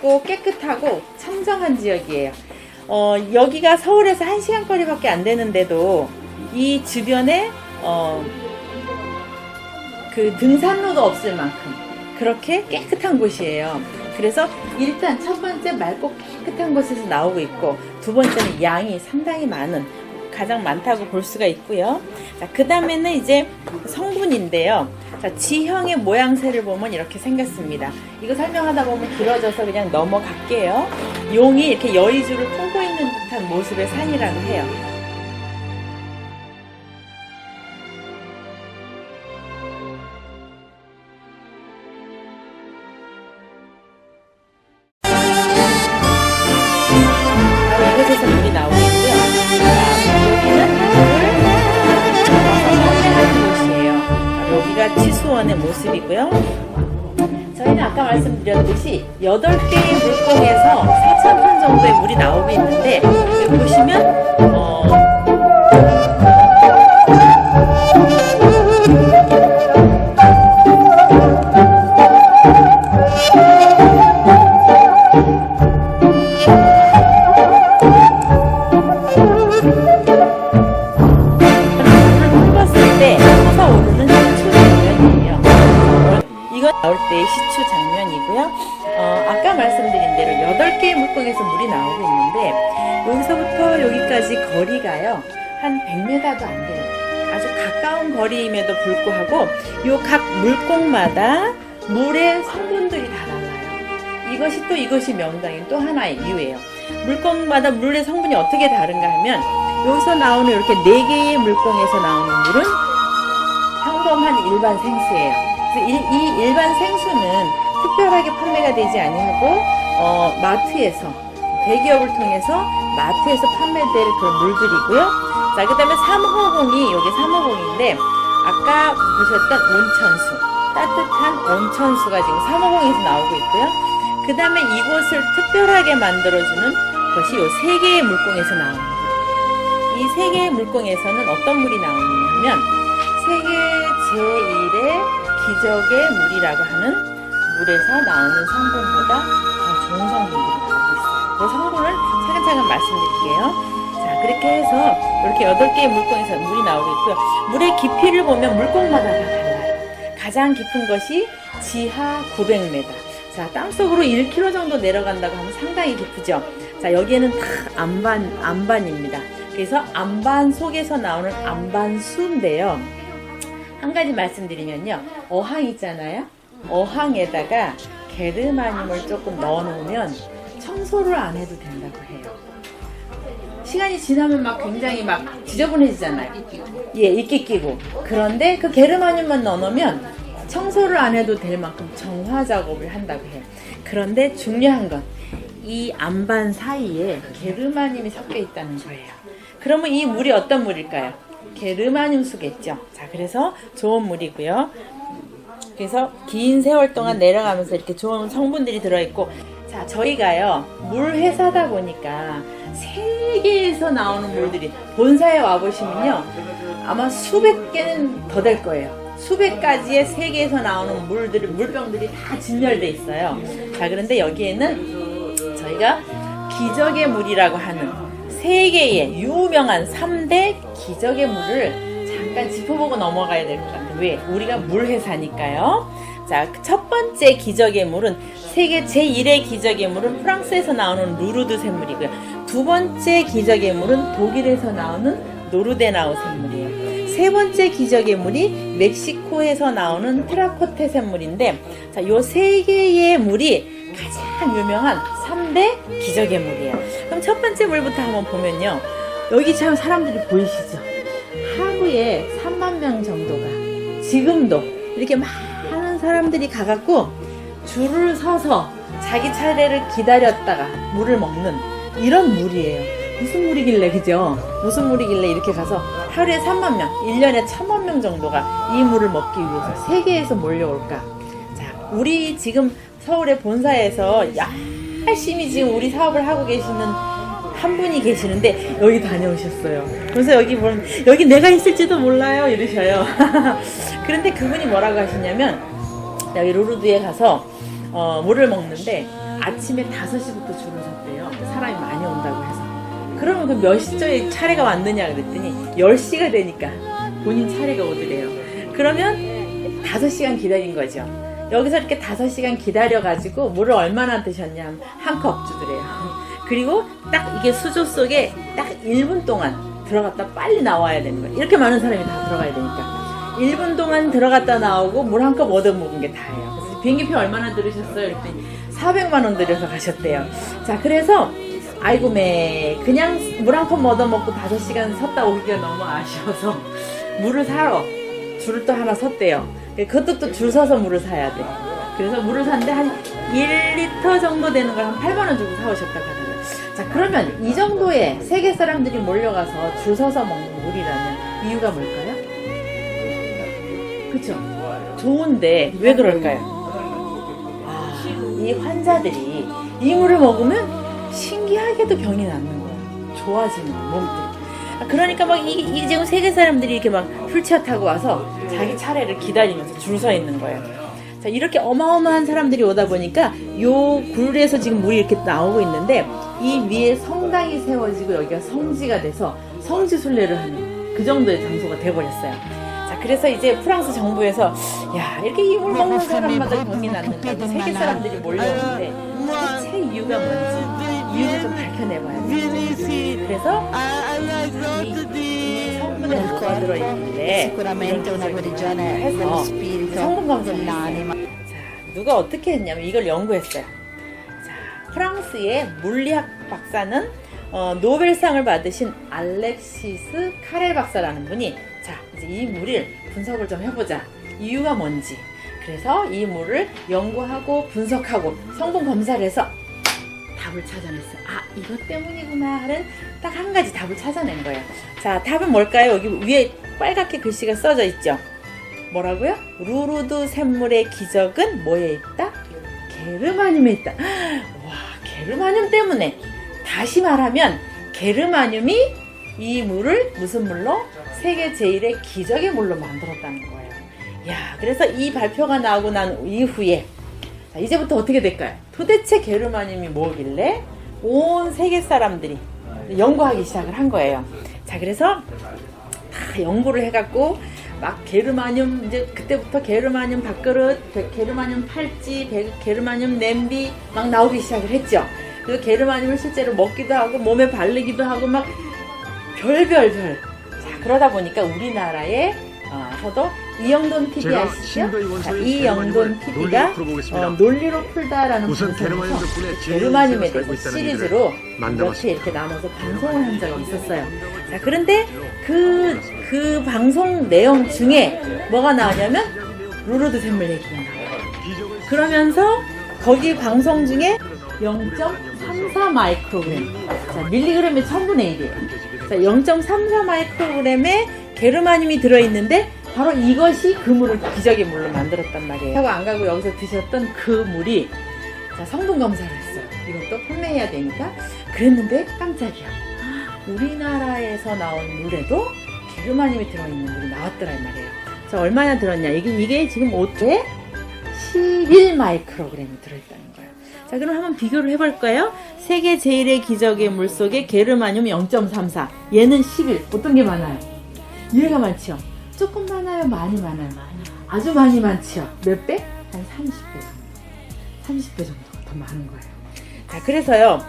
맑고 깨끗하고 청정한 지역이에요. 여기가 서울에서 1시간 거리밖에 안 되는데도 이 주변에 그 등산로도 없을 만큼 그렇게 깨끗한 곳이에요. 그래서 일단 첫 번째 맑고 깨끗한 곳에서 나오고 있고, 두 번째는 양이 상당히 가장 많다고 볼 수가 있고요. 자, 그 다음에는 이제 성분인데요. 자, 지형의 모양새를 보면 이렇게 생겼습니다. 이거 설명하다 보면 길어져서 그냥 넘어갈게요. 용이 이렇게 여의주를 품고 있는 듯한 모습의 산이라고 해요. 이곳에서 물이 나오고 있고요. 여기가 치수원의 모습이고요. 저희는 아까 말씀드렸듯이 8개의 물고기에서 4,000톤 정도의 물이 나오고 있는데, 여기 보시면 나올 때의 시추 장면이고요. 아까 말씀드린 대로 8개의 물고기에서 물이 나오고 있는데, 여기서부터 여기까지 거리가요 한 100m도 안 돼요. 아주 가까운 거리임에도 불구하고 요 각 물고기마다 물의 성분들이 다 달라요. 이것이 명당인 또 하나의 이유예요. 물고기마다 물의 성분이 어떻게 다른가 하면, 여기서 나오는 이렇게 4개의 물고기에서 나오는 물은 평범한 일반 생수예요. 이 일반 생수는 특별하게 판매가 되지 아니하고 마트에서, 대기업을 통해서 마트에서 판매될 그런 물들이고요. 자, 그 다음에 3호봉이, 여기 3호봉인데 아까 보셨던 온천수, 따뜻한 온천수가 지금 3호봉에서 나오고 있고요. 그 다음에 이곳을 특별하게 만들어주는 것이 이 3개의 물공에서 나오는 물이에요. 이 3개의 물공에서는 어떤 물이 나오느냐면, 세계 제1의 기적의 물이라고 하는 물에서 나오는 성분보다 더 좋은 성분들이 나오고 있어요. 그 성분을 차근차근 말씀드릴게요. 자, 그렇게 해서 이렇게 8개의 물고기에서 물이 나오고 있고요. 물의 깊이를 보면 물고기마다 다 달라요. 가장 깊은 것이 지하 900m. 자, 땅속으로 1km 정도 내려간다고 하면 상당히 깊으죠. 자, 여기에는 다 안반입니다. 그래서 안반 속에서 나오는 안반수인데요. 한 가지 말씀드리면요, 어항 있잖아요. 어항에다가 게르마늄을 조금 넣어놓으면 청소를 안 해도 된다고 해요. 시간이 지나면 굉장히 지저분해지잖아요. 예, 이끼 끼고. 그런데 그 게르마늄만 넣어놓으면 청소를 안 해도 될 만큼 정화 작업을 한다고 해요. 그런데 중요한 건 이 안반 사이에 게르마늄이 섞여 있다는 거예요. 그러면 이 물이 어떤 물일까요? 게르마늄 수겠죠. 자, 그래서 좋은 물이고요. 그래서 긴 세월 동안 내려가면서 이렇게 좋은 성분들이 들어있고, 자, 저희가요 물 회사다 보니까 세계에서 나오는 물들이, 본사에 와보시면요 아마 수백 개는 더 될 거예요. 수백 가지의 세계에서 나오는 물병들이 다 진열돼 있어요. 자, 그런데 여기에는 저희가 기적의 물이라고 하는 세계의 유명한 3대 기적의 물을 잠깐 짚어보고 넘어가야 될 것 같아요. 왜? 우리가 물회사니까요. 자, 첫 번째 기적의 물은, 세계 제1의 기적의 물은 프랑스에서 나오는 루르드 샘물이고요. 두 번째 기적의 물은 독일에서 나오는 노르데나우 샘물이에요. 세 번째 기적의 물이 멕시코에서 나오는 테라코테 샘물인데, 자, 요 세 개의 물이 가장 유명한 3대 기적의 물이에요. 그럼 첫 번째 물부터 한번 보면요, 여기 참 사람들이 보이시죠? 하루에 3만 명 정도가 지금도 이렇게 많은 사람들이 가갖고 줄을 서서 자기 차례를 기다렸다가 물을 먹는 이런 물이에요. 무슨 물이길래, 그죠? 무슨 물이길래 이렇게 가서 하루에 3만 명, 1년에 1,000만 명 정도가 이 물을 먹기 위해서 세계에서 몰려올까? 자, 우리 지금 서울의 본사에서 열심히 지금 우리 사업을 하고 계시는 한 분이 계시는데 여기 다녀오셨어요. 그래서 여기 보면, 여기 내가 있을지도 몰라요 이러셔요. 그런데 그분이 뭐라고 하시냐면, 여기 루르드에 가서 물을 먹는데 아침에 5시부터 줄을 섰대요. 사람이 많이 온다고 해서. 그러면 그 몇 시쯤에 차례가 왔느냐 그랬더니 10시가 되니까 본인 차례가 오더래요. 그러면 5시간 기다린 거죠. 여기서 이렇게 5시간 기다려가지고 물을 얼마나 드셨냐 하면 한 컵 주더래요. 그리고 딱 이게 수조 속에 딱 1분 동안 들어갔다 빨리 나와야 되는 거예요. 이렇게 많은 사람이 다 들어가야 되니까 1분 동안 들어갔다 나오고 물 한 컵 얻어 먹은 게 다예요. 그래서 비행기표 얼마나 들으셨어요? 그랬더니 400만 원 들여서 가셨대요. 자, 그래서 아이고 매 그냥 물 한 컵 얻어 먹고 5시간 섰다 오기가 너무 아쉬워서 물을 사러 줄을 또 하나 섰대요. 그것도 또 줄 서서 물을 사야 돼. 그래서 물을 샀는데 한 1리터 정도 되는 걸 한 8만 원 주고 사오셨다고 하더라고요. 자, 그러면 이 정도의 세계 사람들이 몰려가서 줄 서서 먹는 물이라면 이유가 뭘까요? 그쵸? 좋은데 왜 그럴까요? 이 환자들이 이 물을 먹으면 신기하게도 병이 낫는 거예요. 좋아지는 몸들이. 그러니까 막 이 지금 세계 사람들이 이렇게 막 휠체어 타고 와서 자기 차례를 기다리면서 줄 서 있는 거예요. 자, 이렇게 어마어마한 사람들이 오다 보니까 요 굴에서 지금 물이 이렇게 나오고 있는데 이 위에 성당이 세워지고 여기가 성지가 돼서 성지순례를 하는 그 정도의 장소가 돼버렸어요. 자, 그래서 이제 프랑스 정부에서 야, 이렇게 이 물 먹는 사람마다 병이 낫는다고 세계 사람들이 몰려오는데 대체 이유가 뭔지 이유를 좀 밝혀내봐야 돼요. 그래서 이 성분에 뭐가 들어있는데 해서 성분 검사를 했어요. 자, 누가 어떻게 했냐면 이걸 연구했어요. 자, 프랑스의 물리학 박사는 노벨상을 받으신 알렉시스 카렐 박사라는 분이 자, 이제 이 물을 분석을 좀 해보자. 이유가 뭔지. 그래서 이 물을 연구하고 분석하고 성분 검사를 해서 답을 찾아냈어요. 아, 이것 때문이구나 하는 딱 한 가지 답을 찾아낸 거예요. 자, 답은 뭘까요? 여기 위에 빨갛게 글씨가 써져 있죠. 뭐라고요? 루르드 샘물의 기적은 뭐에 있다? 게르마늄에 있다. 와, 게르마늄 때문에. 다시 말하면 게르마늄이 이 물을 무슨 물로? 세계 제1의 기적의 물로 만들었다는 거예요. 야, 그래서 이 발표가 나오고 난 이후에 자, 이제부터 어떻게 될까요? 도대체 게르마늄이 뭐길래 온 세계 사람들이 연구하기 시작을 한 거예요. 자, 그래서 다 연구를 해갖고 막 게르마늄 이제 그때부터 게르마늄 밥그릇, 게르마늄 팔찌, 게르마늄 냄비 막 나오기 시작을 했죠. 그래서 게르마늄을 실제로 먹기도 하고 몸에 바르기도 하고 막 별별. 자, 그러다 보니까 우리나라에 서도 이영돈 TV 아시죠? 자, 이영돈 TV가 논리로 풀다라는 방송에서 게르마늄에 대해서 시리즈로 이렇게 나눠서 방송을 한 적이 있었어요. 자, 그런데 그 방송 내용 중에 뭐가 나오냐면 루르드 샘물 얘기가 나와요. 그러면서 거기 방송 중에 0.34 마이크로그램, 자, 밀리그램의 1000분의 1이에요. 자, 0.34 마이크로그램의 게르마늄이 들어있는데 바로 이것이 그 물을 기적의 물로 만들었단 말이에요. 하고 안 가고 여기서 드셨던 그 물이 자, 성분 검사를 했어요. 이것도 판매해야 되니까. 그랬는데 깜짝이야. 우리나라에서 나온 물에도 게르마늄이 들어있는 물이 나왔더라 이 말이에요. 자, 얼마나 들었냐? 이게 지금 5초에 11 마이크로그램이 들어있다는 거예요. 자, 그럼 한번 비교를 해볼까요? 세계 제1의 기적의 물 속에 게르마늄 0.34, 얘는 11. 어떤 게 많아요? 얘가 많죠? 조금 많아요? 많이 많아요? 아주 많이 많죠? 몇 배? 한 30배. 30배 정도가 더 많은 거예요. 자, 그래서요,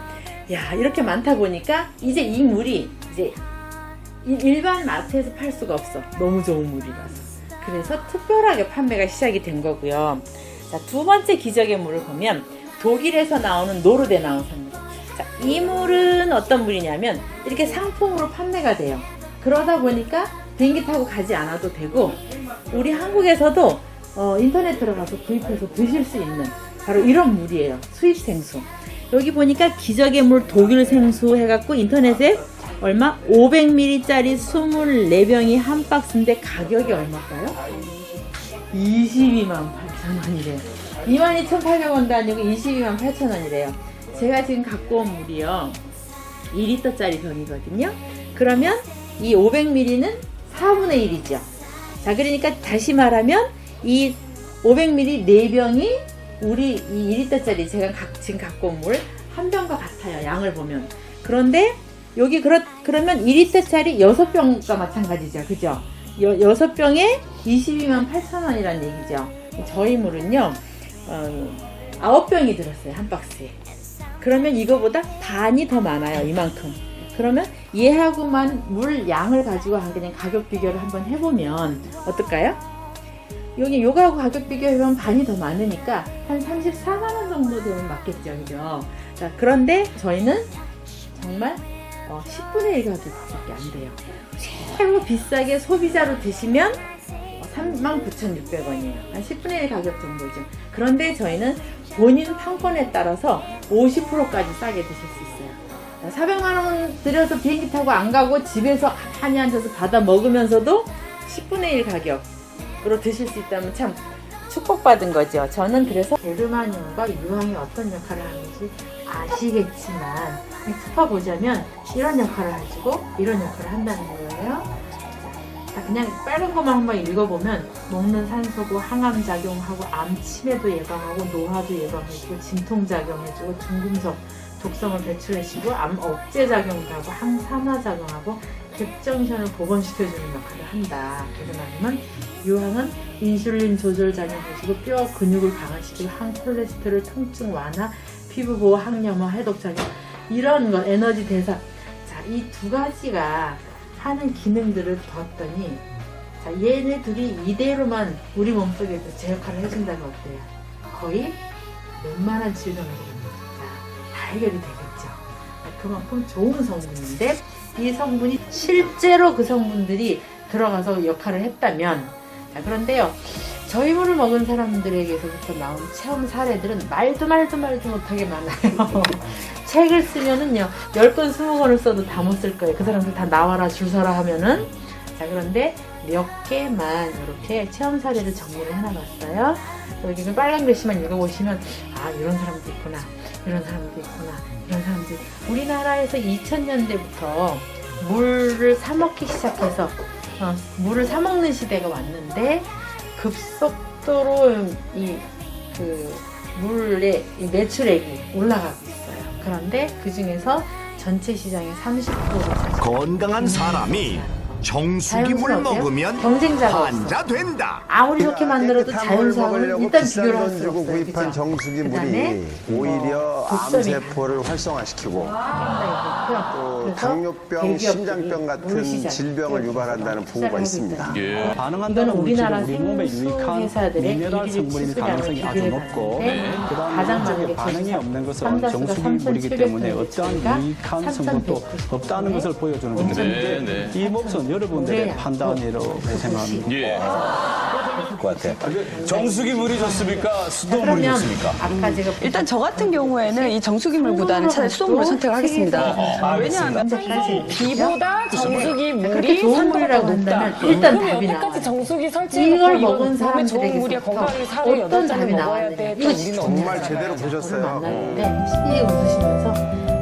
야, 이렇게 많다 보니까 이제 이 물이 이제 일반 마트에서 팔 수가 없어. 너무 좋은 물이라서. 그래서 특별하게 판매가 시작이 된 거고요. 자, 두 번째 기적의 물을 보면 독일에서 나오는 노르데나우선입니다. 자, 이 물은 어떤 물이냐면 이렇게 상품으로 판매가 돼요. 그러다 보니까 비행기 타고 가지 않아도 되고 우리 한국에서도 인터넷 들어가서 구입해서 드실 수 있는 바로 이런 물이에요. 수입 생수. 여기 보니까 기적의 물 독일 생수 해갖고 인터넷에 얼마? 500ml짜리 24병이 한 박스인데 가격이 얼마일까요? 228,000원이래요. 22,800원도 아니고 228,000원이래요. 제가 지금 갖고 온 물이요 2리터짜리 병이거든요. 그러면 이 500ml는 4분의 1이죠. 자, 그러니까 다시 말하면 이 500ml 4병이 우리 이 2리터짜리 제가 지금 갖고 온 물 한 병과 같아요. 양을 보면. 그런데 여기 그러면 2리터짜리 6병과 마찬가지죠. 그죠? 6병에 22만 8천 원이라는 얘기죠. 저희 물은요 9병이 들었어요. 한 박스에. 그러면 이거보다 반이 더 많아요. 이만큼. 그러면 얘하고만 물 양을 가지고 그냥 가격 비교를 한번 해보면 어떨까요? 여기 요거하고 가격 비교해보면 반이 더 많으니까 한 34만 원 정도 되면 맞겠죠. 그죠? 자, 그런데 저희는 정말 10분의 1 가격밖에 안 돼요. 최고 비싸게 소비자로 드시면 39,600원이에요. 한 10분의 1 가격 정도죠. 그런데 저희는 본인 판권에 따라서 50%까지 싸게 드실 수 있어요. 400만 원 들여서 비행기 타고 안 가고 집에서 가만히 앉아서 받아 먹으면서도 10분의 1 가격으로 드실 수 있다면 참 축복받은 거죠. 저는 그래서 게르마늄과 유황이 어떤 역할을 하는지 아시겠지만 짚어보자면 이런 역할을 해주고 이런 역할을 한다는 거예요. 그냥 빨간 것만 한번 읽어보면 먹는 산소고 항암작용하고 암 치매도 예방하고 노화도 예방해주고 진통작용해주고 중금속 독성을 배출해주고 암 억제작용도 하고 항산화작용하고 객정션을 복원시켜주는 역할을 한다. 게르마늄은 유황은 인슐린 조절 작용해주고 뼈 근육을 강화시키고 항콜레스테롤 통증 완화 피부 보호 항염화 해독작용 이런 거 에너지 대사 자, 이 두 가지가 하는 기능들을 봤더니 자, 얘네 둘이 이대로만 우리 몸속에서 제 역할을 해준다면 어때요? 거의 웬만한 질병들은 다 해결이 되겠죠. 그만큼 좋은 성분인데 이 성분이 실제로 그 성분들이 들어가서 역할을 했다면 자, 그런데요 저희 물을 먹은 사람들에게서부터 나온 체험 사례들은 말도 못하게 많아요. 책을 쓰면은요 10권 20권을 써도 다 못 쓸 거예요. 그 사람들 다 나와라 줄 서라 하면은 자 그런데 몇 개만 이렇게 체험 사례를 정리를 해놔봤어요. 여기 빨간 글씨만 읽어보시면 아 이런 사람도 있구나 이런 사람도 있구나 이런 사람들 우리나라에서 2000년대부터 물을 사 먹기 시작해서 물을 사 먹는 시대가 왔는데 급속도로 그 물의 이 매출액이 올라가고 있어요. 그런데 그 중에서 전체 시장의 30%를 건강한 사람이 정수기물 먹으면 경쟁자가 환자 된다. 아무리 좋게 만들어도 자연사하고는 일단 비교를 할 수 주고 없어요. 구입한 그죠? 정수기물이 오히려 암세포를 활성화시키고 또 당뇨병, 심장병 같은 질병을 유발한다는 보고가 있습니다. 이거는 우리나라 생수 회사들의 미네랄 성분일 가능성이 아주 높고 가장 많은 그다음에 게 반응이 없는 것은 삼다수가 정수기물이기 때문에 3,700 어떠한 유익한 성분도 없다는 것을 보여주는 겁니다. 네. 이 몫은 여러분들의 판단이라고 생각합니다. 예. 것 같아. 정수기 물이 좋습니까? 수돗물이 그러면 좋습니까? 아까 제가 일단 저 같은 경우에는 이 정수기물보다는 차라리 수돗물을 선택을 하겠습니다. 왜냐하면 비보다 정수기 그렇게 물이 좋은 산도가 물이라고 더 한다면 높다. 일단 그럼 답이 여태까지 나와요. 정수기 설치해놓고 이걸 이건 먹은 몸에 좋은 물이야 사람들에게서 건강하게 사는 어떤 8잔을 답이 먹어야 나왔느냐 돼. 이거 우리는 진짜 정말 제대로 보셨어요. 만났는데 웃으시면서